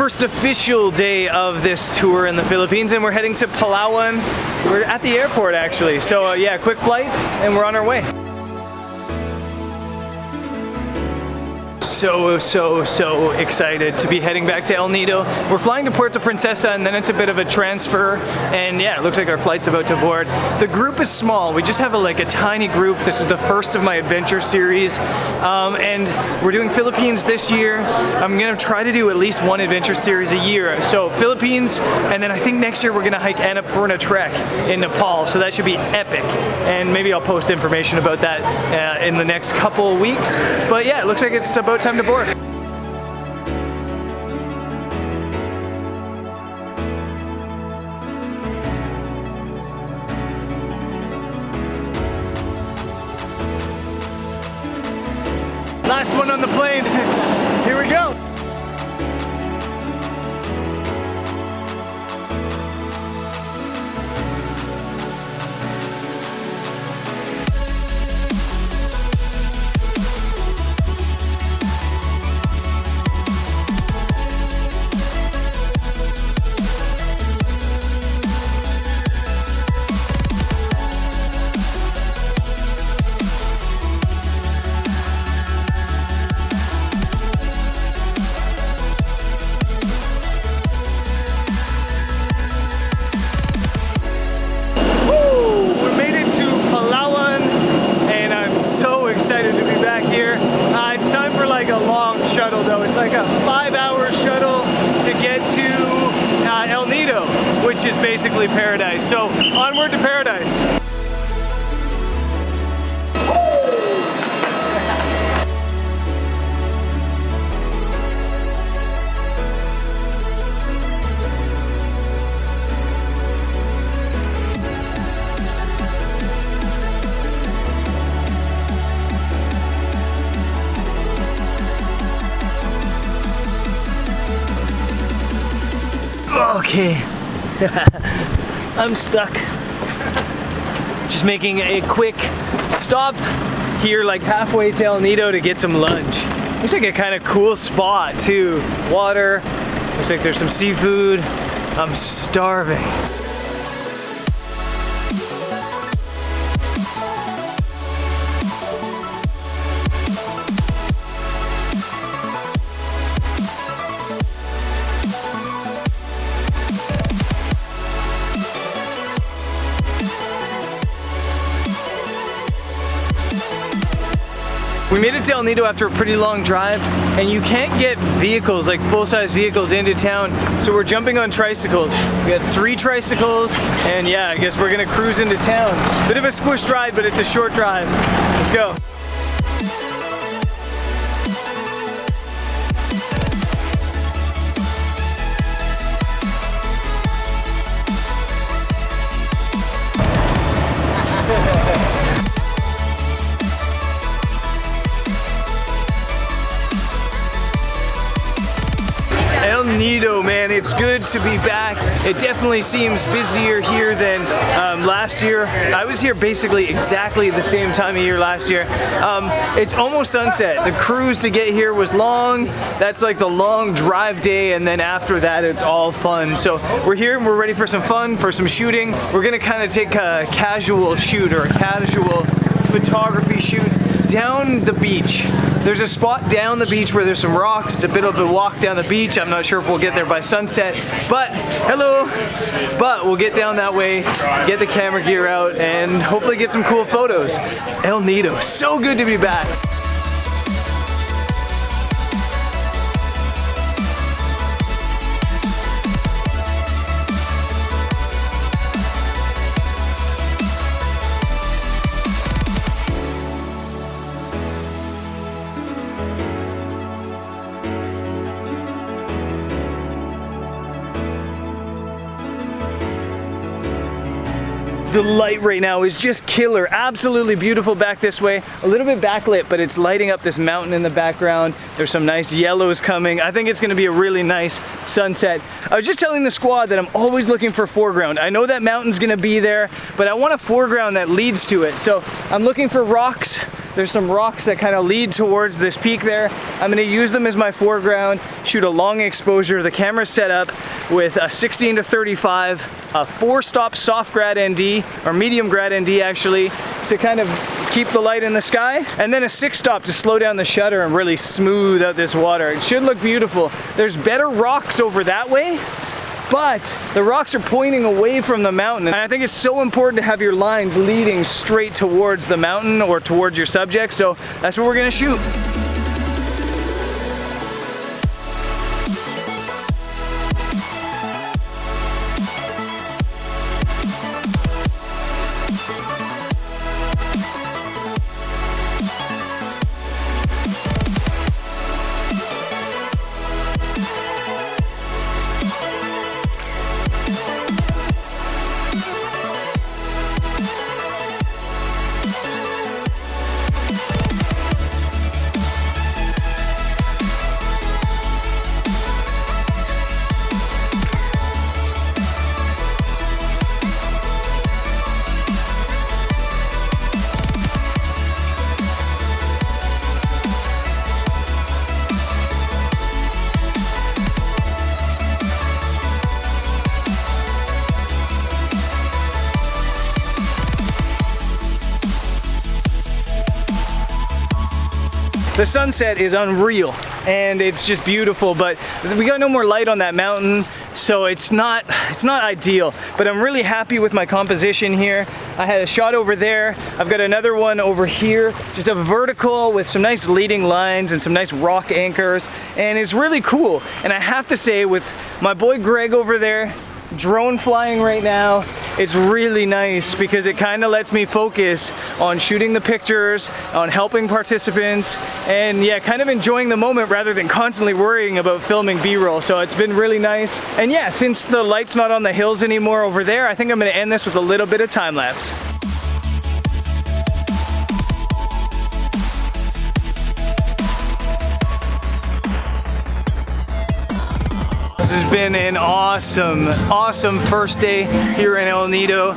first official day of this tour in the Philippines, and we're heading to Palawan. We're at the airport actually, so yeah, quick flight and we're on our way. So excited to be heading back to El Nido. We're flying to Puerto Princesa and then it's a bit of a transfer, and yeah, it looks like our flight's about to board. The group is small. We just have like a tiny group. This is the first of my adventure series, and we're doing Philippines this year. I'm gonna try to do at least one adventure series a year. So Philippines, and then I think next year we're gonna hike Annapurna Trek in Nepal, so that should be epic. And maybe I'll post information about that in the next couple weeks. But yeah, it looks like it's about time to board. Last one on the plane. Here we go. It's like a 5-hour shuttle to get to El Nido, which is basically paradise. So onward to paradise. Okay, I'm stuck. Just making a quick stop here like halfway to El Nido to get some lunch. Looks like a kind of cool spot too. Water, looks like there's some seafood. I'm starving. We made it to El Nido after a pretty long drive, and you can't get vehicles, like full-size vehicles, into town, so we're jumping on tricycles. We got 3 tricycles, and yeah, I guess we're gonna cruise into town. Bit of a squished ride, but it's a short drive. Let's go. El Nido, man, it's good to be back. It definitely seems busier here than last year. I was here basically exactly the same time of year last year. It's almost sunset. The cruise to get here was long. That's like the long drive day, and then after that it's all fun. So we're here and we're ready for some fun, for some shooting. We're gonna kind of take a casual shoot, or a casual photography shoot down the beach. There's a spot down the beach where there's some rocks. It's a bit of a walk down the beach. I'm not sure if we'll get there by sunset, but hello. But we'll get down that way, get the camera gear out, and hopefully get some cool photos. El Nido, so good to be back. The light right now is just killer. Absolutely beautiful back this way. A little bit backlit, but it's lighting up this mountain in the background. There's some nice yellows coming. I think it's gonna be a really nice sunset. I was just telling the squad that I'm always looking for foreground. I know that mountain's gonna be there, but I want a foreground that leads to it. So I'm looking for rocks There's some rocks that kind of lead towards this peak there. I'm gonna use them as my foreground, shoot a long exposure. The camera's set up with a 16 to 35, a 4-stop soft grad ND, or medium grad ND actually, to kind of keep the light in the sky, and then a 6-stop to slow down the shutter and really smooth out this water. It should look beautiful. There's better rocks over that way, but the rocks are pointing away from the mountain. And I think it's so important to have your lines leading straight towards the mountain or towards your subject. So that's what we're gonna shoot. The sunset is unreal and it's just beautiful, but we got no more light on that mountain, so it's not ideal. But I'm really happy with my composition here. I had a shot over there. I've got another one over here, just a vertical with some nice leading lines and some nice rock anchors, and it's really cool. And I have to say, with my boy Greg over there, drone flying right now, it's really nice because it kind of lets me focus on shooting the pictures, on helping participants, and yeah, kind of enjoying the moment rather than constantly worrying about filming B-roll. So it's been really nice. And yeah, since the light's not on the hills anymore over there, I think I'm gonna end this with a little bit of time lapse. This has been an awesome first day here in El Nido.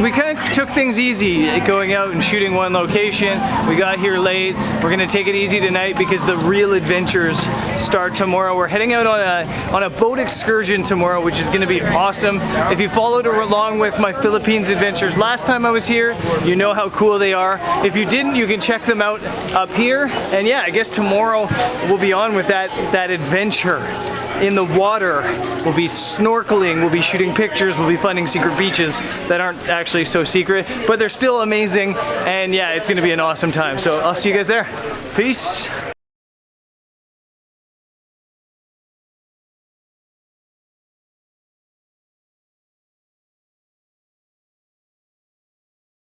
We kind of took things easy going out and shooting one location. We got here late. We're gonna take it easy tonight because the real adventures start tomorrow. We're heading out on a boat excursion tomorrow, which is gonna be awesome. If you followed along with my Philippines adventures last time I was here, you know how cool they are. If you didn't, you can check them out up here. And yeah, I guess tomorrow we'll be on with that adventure. In the water, we'll be snorkeling, we'll be shooting pictures, we'll be finding secret beaches that aren't actually so secret, but they're still amazing, and yeah, it's gonna be an awesome time. So I'll see you guys there. Peace.